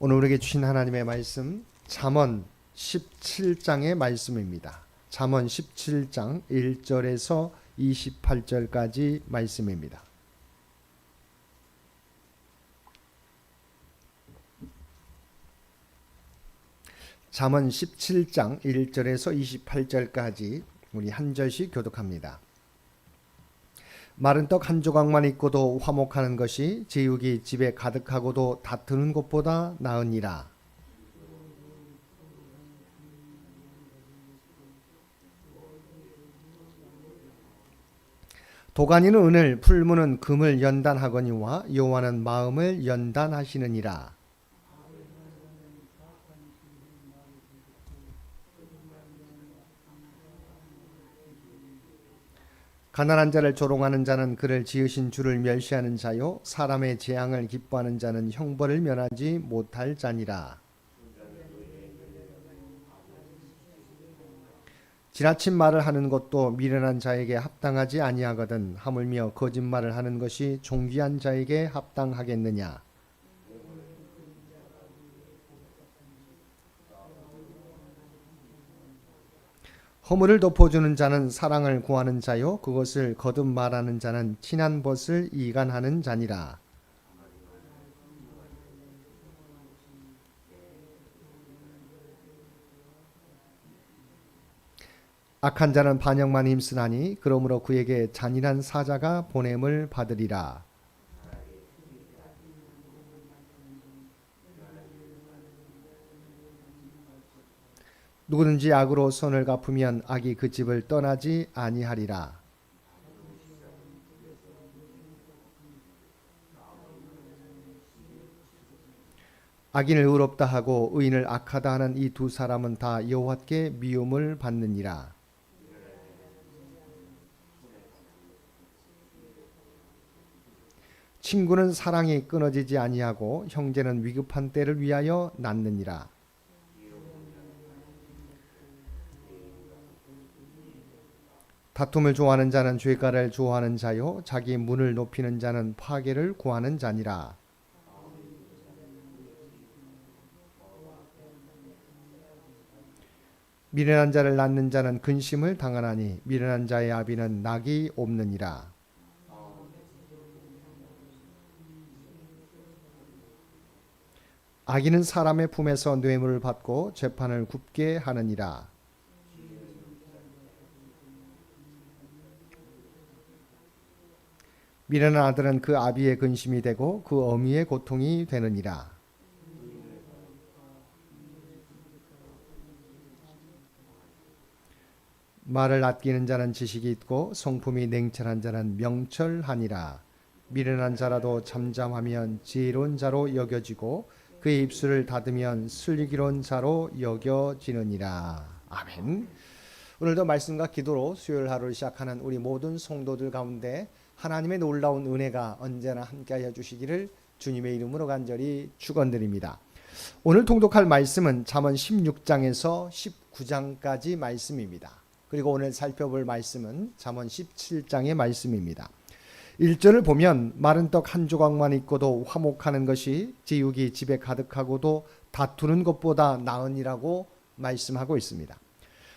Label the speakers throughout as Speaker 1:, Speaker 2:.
Speaker 1: 오늘 우리에게 주신 하나님의 말씀 잠언 17장의 말씀입니다. 잠언 17장 1절에서 28절까지 말씀입니다. 잠언 17장 1절에서 28절까지 우리 한 절씩 교독합니다. 마른 떡 한 조각만 있고도 화목하는 것이 제육이 집에 가득하고도 다투는 것보다 나으니라. 도가니는 은을, 풀무는 금을 연단하거니와 여호와는 마음을 연단하시느니라. 가난한 자를 조롱하는 자는 그를 지으신 주를 멸시하는 자요, 사람의 재앙을 기뻐하는 자는 형벌을 면하지 못할 자니라. 지나친 말을 하는 것도 미련한 자에게 합당하지 아니하거든 하물며 거짓말을 하는 것이 존귀한 자에게 합당하겠느냐. 허물을 덮어주는 자는 사랑을 구하는 자요, 그것을 거듭 말하는 자는 친한 벗을 이간하는 자니라. 악한 자는 반역만 힘쓰나니 그러므로 그에게 잔인한 사자가 보냄을 받으리라. 누구든지 악으로 손을 갚으면 악이 그 집을 떠나지 아니하리라. 악인을 의롭다 하고 의인을 악하다 하는 이 두 사람은 다 여호와께 미움을 받느니라. 친구는 사랑이 끊어지지 아니하고 형제는 위급한 때를 위하여 낳느니라. 다툼을 좋아하는 자는 죄가를 좋아하는 자요, 자기 문을 높이는 자는 파괴를 구하는 자니라. 미련한 자를 낳는 자는 근심을 당하나니 미련한 자의 아비는 낙이 없느니라. 악인은 사람의 품에서 뇌물을 받고 재판을 굽게 하느니라. 미련한 아들은 그 아비의 근심이 되고 그 어미의 고통이 되느니라. 말을 아끼는 자는 지식이 있고 성품이 냉철한 자는 명철하니라. 미련한 자라도 잠잠하면 지혜로운 자로 여겨지고 그의 입술을 닫으면 슬기로운 자로 여겨지느니라. 아멘. 오늘도 말씀과 기도로 수요일 하루를 시작하는 우리 모든 성도들 가운데 하나님의 놀라운 은혜가 언제나 함께하여 주시기를 주님의 이름으로 간절히 축원드립니다. 오늘 통독할 말씀은 잠언 16장에서 19장까지 말씀입니다. 그리고 오늘 살펴볼 말씀은 잠언 17장의 말씀입니다. 1절을 보면 마른 떡 한 조각만 있고도 화목하는 것이 제육이 집에 가득하고도 다투는 것보다 나으니라고 말씀하고 있습니다.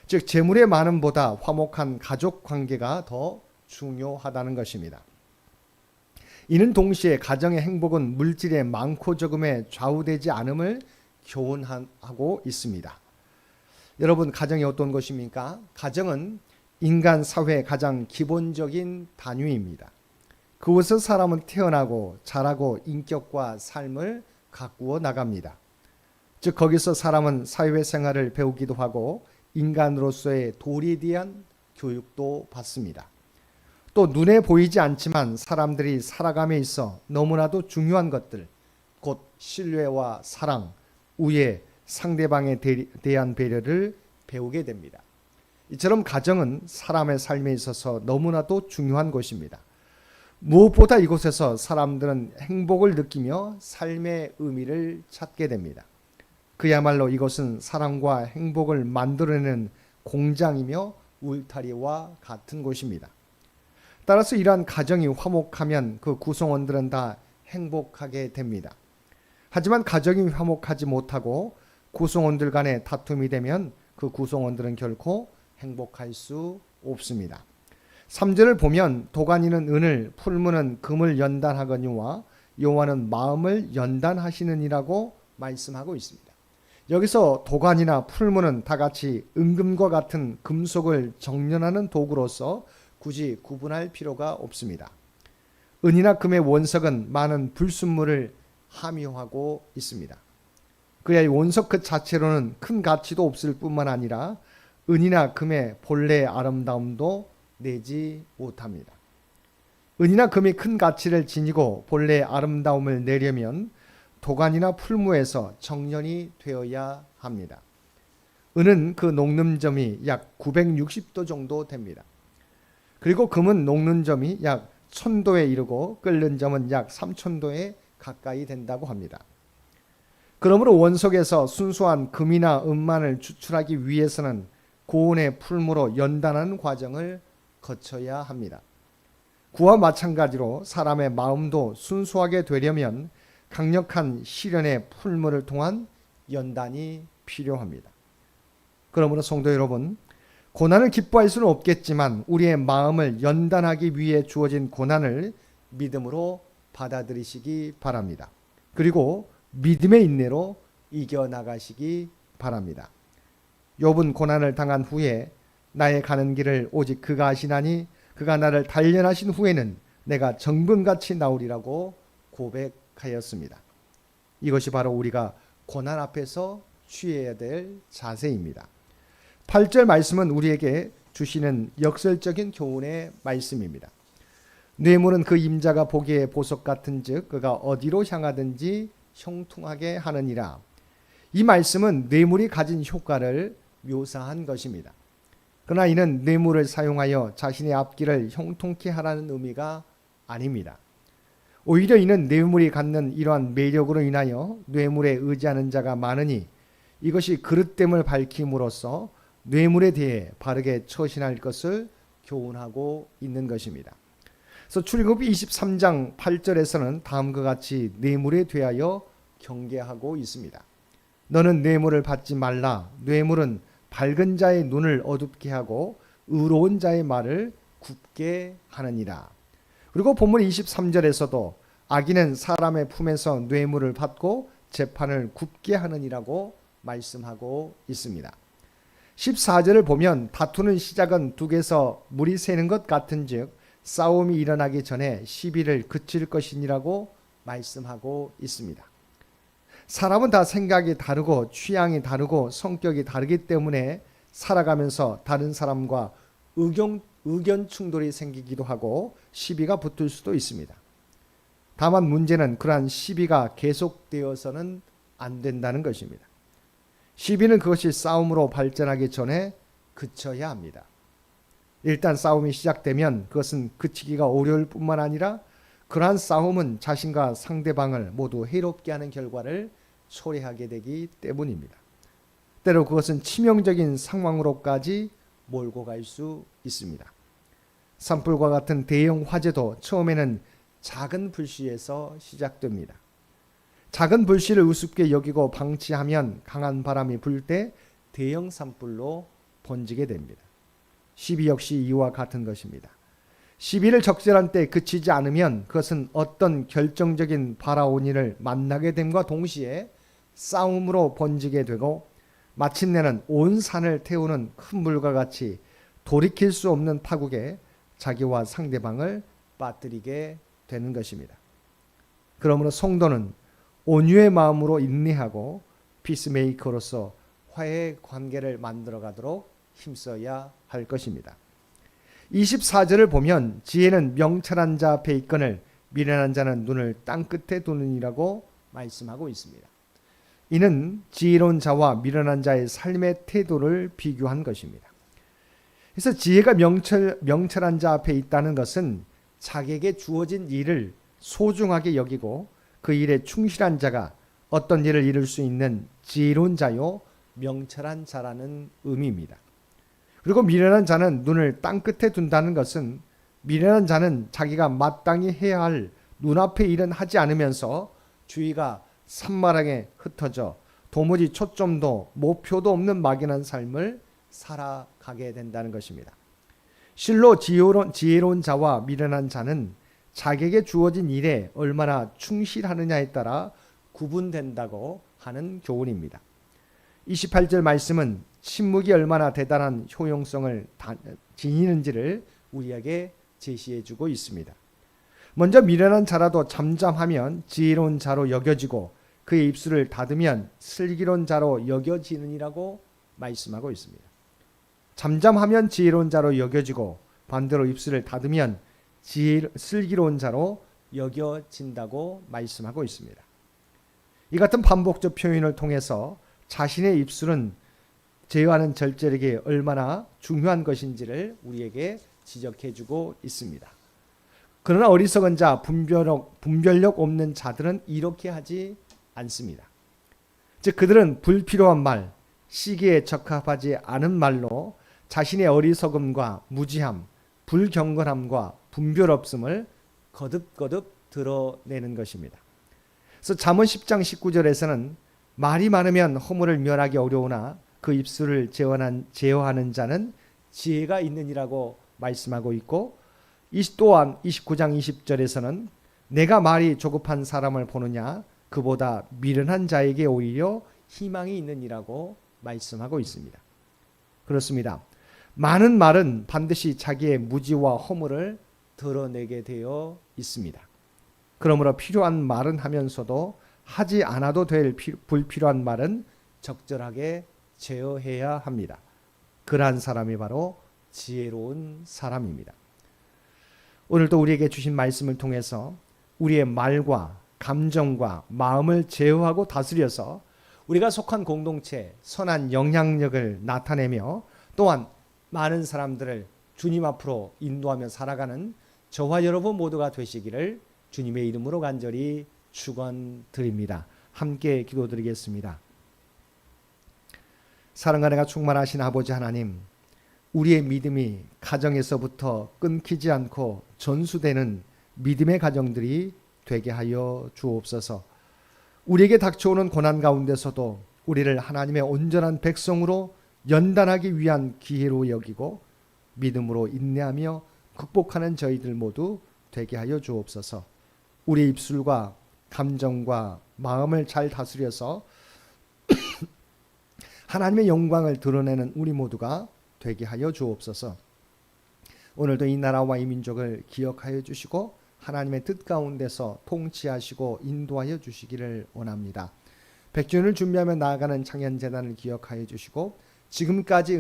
Speaker 1: 즉 재물의 많음보다 화목한 가족 관계가 더 중요하다는 것입니다. 이는 동시에 가정의 행복은 물질의 많고 적음에 좌우되지 않음을 교훈하고 있습니다. 여러분, 가정이 어떤 것입니까? 가정은 인간 사회의 가장 기본적인 단위입니다. 그곳에서 사람은 태어나고 자라고 인격과 삶을 가꾸어 나갑니다. 즉 거기서 사람은 사회생활을 배우기도 하고 인간으로서의 도리에 대한 교육도 받습니다. 또 눈에 보이지 않지만 사람들이 살아감에 있어 너무나도 중요한 것들, 곧 신뢰와 사랑, 우애, 상대방에 대한 배려를 배우게 됩니다. 이처럼 가정은 사람의 삶에 있어서 너무나도 중요한 곳입니다. 무엇보다 이곳에서 사람들은 행복을 느끼며 삶의 의미를 찾게 됩니다. 그야말로 이것은 사랑과 행복을 만들어내는 공장이며 울타리와 같은 곳입니다. 따라서 이러한 가정이 화목하면 그 구성원들은 다 행복하게 됩니다. 하지만 가정이 화목하지 못하고 구성원들 간에 다툼이 되면 그 구성원들은 결코 행복할 수 없습니다. 3절을 보면 도가니는 은을, 풀무는 금을 연단하거니와 여호와는 마음을 연단하시느니라고 말씀하고 있습니다. 여기서 도가니나 풀무는 다 같이 은금과 같은 금속을 정련하는 도구로서 굳이 구분할 필요가 없습니다. 은이나 금의 원석은 많은 불순물을 함유하고 있습니다. 그래야 원석 그 자체로는 큰 가치도 없을 뿐만 아니라 은이나 금의 본래의 아름다움도 내지 못합니다. 은이나 금이 큰 가치를 지니고 본래의 아름다움을 내려면 도가니나 풀무에서 정련이 되어야 합니다. 은은 그 녹는 점이 약 960도 정도 됩니다. 그리고 금은 녹는 점이 약 1000도에 이르고 끓는 점은 약 3000도에 가까이 된다고 합니다. 그러므로 원석에서 순수한 금이나 은만을 추출하기 위해서는 고온의 풀무로 연단하는 과정을 거쳐야 합니다. 그와 마찬가지로 사람의 마음도 순수하게 되려면 강력한 시련의 풀무를 통한 연단이 필요합니다. 그러므로 성도 여러분, 고난을 기뻐할 수는 없겠지만 우리의 마음을 연단하기 위해 주어진 고난을 믿음으로 받아들이시기 바랍니다. 그리고 믿음의 인내로 이겨나가시기 바랍니다. 욥은 고난을 당한 후에 나의 가는 길을 오직 그가 아시나니 그가 나를 단련하신 후에는 내가 정금같이 나오리라고 고백하였습니다. 이것이 바로 우리가 고난 앞에서 취해야 될 자세입니다. 8절 말씀은 우리에게 주시는 역설적인 교훈의 말씀입니다. 뇌물은 그 임자가 보기에 보석 같은즉 그가 어디로 향하든지 형통하게 하느니라. 이 말씀은 뇌물이 가진 효과를 묘사한 것입니다. 그러나 이는 뇌물을 사용하여 자신의 앞길을 형통케 하라는 의미가 아닙니다. 오히려 이는 뇌물이 갖는 이러한 매력으로 인하여 뇌물에 의지하는 자가 많으니 이것이 그릇됨을 밝힘으로써 뇌물에 대해 바르게 처신할 것을 교훈하고 있는 것입니다. 그래서 출애굽기 23장 8절에서는 다음과 같이 뇌물에 대하여 경계하고 있습니다. 너는 뇌물을 받지 말라. 뇌물은 밝은 자의 눈을 어둡게 하고 의로운 자의 말을 굽게 하느니라. 그리고 본문 23절에서도 악인은 사람의 품에서 뇌물을 받고 재판을 굽게 하느니라고 말씀하고 있습니다. 14절을 보면 다투는 시작은 둑에서 물이 새는 것 같은즉 싸움이 일어나기 전에 시비를 그칠 것이니라고 말씀하고 있습니다. 사람은 다 생각이 다르고 취향이 다르고 성격이 다르기 때문에 살아가면서 다른 사람과 의견 충돌이 생기기도 하고 시비가 붙을 수도 있습니다. 다만 문제는 그러한 시비가 계속되어서는 안 된다는 것입니다. 시비는 그것이 싸움으로 발전하기 전에 그쳐야 합니다. 일단 싸움이 시작되면 그것은 그치기가 어려울 뿐만 아니라 그러한 싸움은 자신과 상대방을 모두 해롭게 하는 결과를 초래하게 되기 때문입니다. 때로 그것은 치명적인 상황으로까지 몰고 갈 수 있습니다. 산불과 같은 대형 화재도 처음에는 작은 불씨에서 시작됩니다. 작은 불씨를 우습게 여기고 방치하면 강한 바람이 불 때 대형 산불로 번지게 됩니다. 시비 역시 이와 같은 것입니다. 시비를 적절한 때 그치지 않으면 그것은 어떤 결정적인 바라온 일을 만나게 됨과 동시에 싸움으로 번지게 되고 마침내는 온 산을 태우는 큰 불과 같이 돌이킬 수 없는 파국에 자기와 상대방을 빠뜨리게 되는 것입니다. 그러므로 성도는 온유의 마음으로 인내하고 피스메이커로서 화해의 관계를 만들어 가도록 힘써야 할 것입니다. 24절을 보면 지혜는 명철한 자 앞에 있거늘 미련한 자는 눈을 땅끝에 두느니라고 말씀하고 있습니다. 이는 지혜로운 자와 미련한 자의 삶의 태도를 비교한 것입니다. 그래서 지혜가 명철한 자 앞에 있다는 것은 자기에게 주어진 일을 소중하게 여기고 그 일에 충실한 자가 어떤 일을 이룰 수 있는 지혜로운 자요 명철한 자라는 의미입니다. 그리고 미련한 자는 눈을 땅끝에 둔다는 것은 미련한 자는 자기가 마땅히 해야 할 눈앞의 일은 하지 않으면서 주위가 산만하게 흩어져 도무지 초점도 목표도 없는 막연한 삶을 살아가게 된다는 것입니다. 실로 지혜로운 자와 미련한 자는 자기에게 주어진 일에 얼마나 충실하느냐에 따라 구분된다고 하는 교훈입니다. 28절 말씀은 침묵이 얼마나 대단한 효용성을 지니는지를 우리에게 제시해주고 있습니다. 먼저 미련한 자라도 잠잠하면 지혜로운 자로 여겨지고 그의 입술을 닫으면 슬기로운 자로 여겨지느니라고 말씀하고 있습니다. 잠잠하면 지혜로운 자로 여겨지고 반대로 입술을 닫으면 슬기로운 자로 여겨진다고 말씀하고 있습니다. 이 같은 반복적 표현을 통해서 자신의 입술은 제어하는 절제력이 얼마나 중요한 것인지를 우리에게 지적해주고 있습니다. 그러나 어리석은 자, 분별력 없는 자들은 이렇게 하지 않습니다. 즉 그들은 불필요한 말, 시기에 적합하지 않은 말로 자신의 어리석음과 무지함, 불경건함과 분별 없음을 거듭거듭 드러내는 것입니다. 그래서 잠언 10장 19절에서는 말이 많으면 허물을 면하기 어려우나 그 입술을 제어하는 자는 지혜가 있느니라고 말씀하고 있고, 또한 29장 20절에서는 내가 말이 조급한 사람을 보느냐 그보다 미련한 자에게 오히려 희망이 있느니라고 말씀하고 있습니다. 그렇습니다. 많은 말은 반드시 자기의 무지와 허물을 드러내게 되어 있습니다. 그러므로 필요한 말은 하면서도 하지 않아도 될 불필요한 말은 적절하게 제어해야 합니다. 그러한 사람이 바로 지혜로운 사람입니다. 오늘도 우리에게 주신 말씀을 통해서 우리의 말과 감정과 마음을 제어하고 다스려서 우리가 속한 공동체에 선한 영향력을 나타내며 또한 많은 사람들을 주님 앞으로 인도하며 살아가는 저와 여러분 모두가 되시기를 주님의 이름으로 간절히 축원드립니다. 함께 기도드리겠습니다. 사랑과 은혜가 충만하신 아버지 하나님, 우리의 믿음이 가정에서부터 끊기지 않고 전수되는 믿음의 가정들이 되게 하여 주옵소서. 우리에게 닥쳐오는 고난 가운데서도 우리를 하나님의 온전한 백성으로 연단하기 위한 기회로 여기고 믿음으로 인내하며 극복하는 저희들 모두 되게 하여 주옵소서. 우리 입술과 감정과 마음을 잘 다스려서 하나님의 영광을 드러내는 우리 모두가 되게 하여 주옵소서. 오늘도 이 나라와 이 민족을 기억하여 주시고 하나님의 뜻 가운데서 통치하시고 인도하여 주시기를 원합니다. 백주년을 준비하며 나아가는 창현재단을 기억하여 주시고 지금까지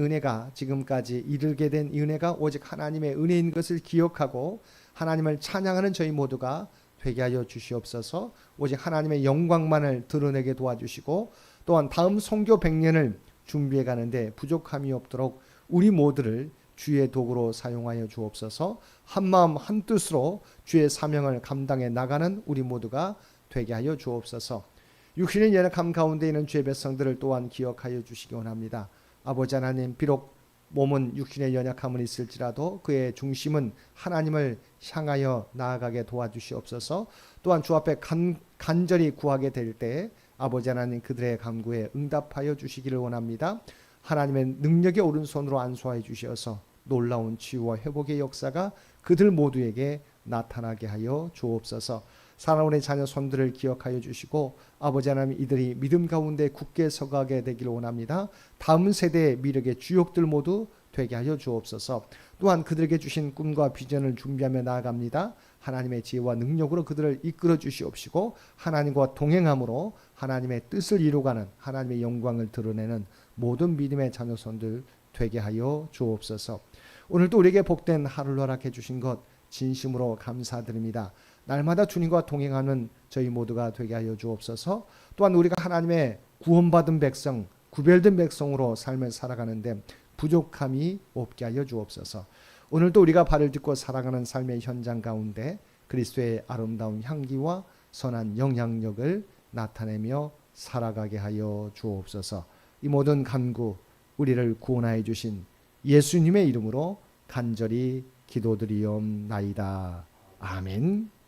Speaker 1: 이르게 된 이 은혜가 오직 하나님의 은혜인 것을 기억하고 하나님을 찬양하는 저희 모두가 되게 하여 주시옵소서. 오직 하나님의 영광만을 드러내게 도와주시고 또한 다음 선교 100년을 준비해 가는데 부족함이 없도록 우리 모두를 주의 도구로 사용하여 주옵소서. 한마음 한뜻으로 주의 사명을 감당해 나가는 우리 모두가 되게 하여 주옵소서. 육신의 연약함 가운데 있는 주의 백성들을 또한 기억하여 주시기 원합니다. 아버지 하나님, 비록 몸은 육신의 연약함은 있을지라도 그의 중심은 하나님을 향하여 나아가게 도와주시옵소서. 또한 주 앞에 간절히 구하게 될 때 아버지 하나님 그들의 간구에 응답하여 주시기를 원합니다. 하나님의 능력의 오른손으로 안수하여 주셔서 놀라운 치유와 회복의 역사가 그들 모두에게 나타나게 하여 주옵소서. 사랑하는 자녀 손들을 기억하여 주시고 아버지 하나님 이들이 믿음 가운데 굳게 서가게 되기를 원합니다. 다음 세대의 미력의 주역들 모두 되게 하여 주옵소서. 또한 그들에게 주신 꿈과 비전을 준비하며 나아갑니다. 하나님의 지혜와 능력으로 그들을 이끌어 주시옵시고 하나님과 동행함으로 하나님의 뜻을 이루가는 하나님의 영광을 드러내는 모든 믿음의 자녀 손들 되게 하여 주옵소서. 오늘도 우리에게 복된 하루를 허락해 주신 것 진심으로 감사드립니다. 날마다 주님과 동행하는 저희 모두가 되게 하여 주옵소서. 또한 우리가 하나님의 구원받은 백성, 구별된 백성으로 삶을 살아가는데 부족함이 없게 하여 주옵소서. 오늘도 우리가 발을 딛고 살아가는 삶의 현장 가운데 그리스도의 아름다운 향기와 선한 영향력을 나타내며 살아가게 하여 주옵소서. 이 모든 간구 우리를 구원하여 주신 예수님의 이름으로 간절히 기도드리옵나이다. 아멘.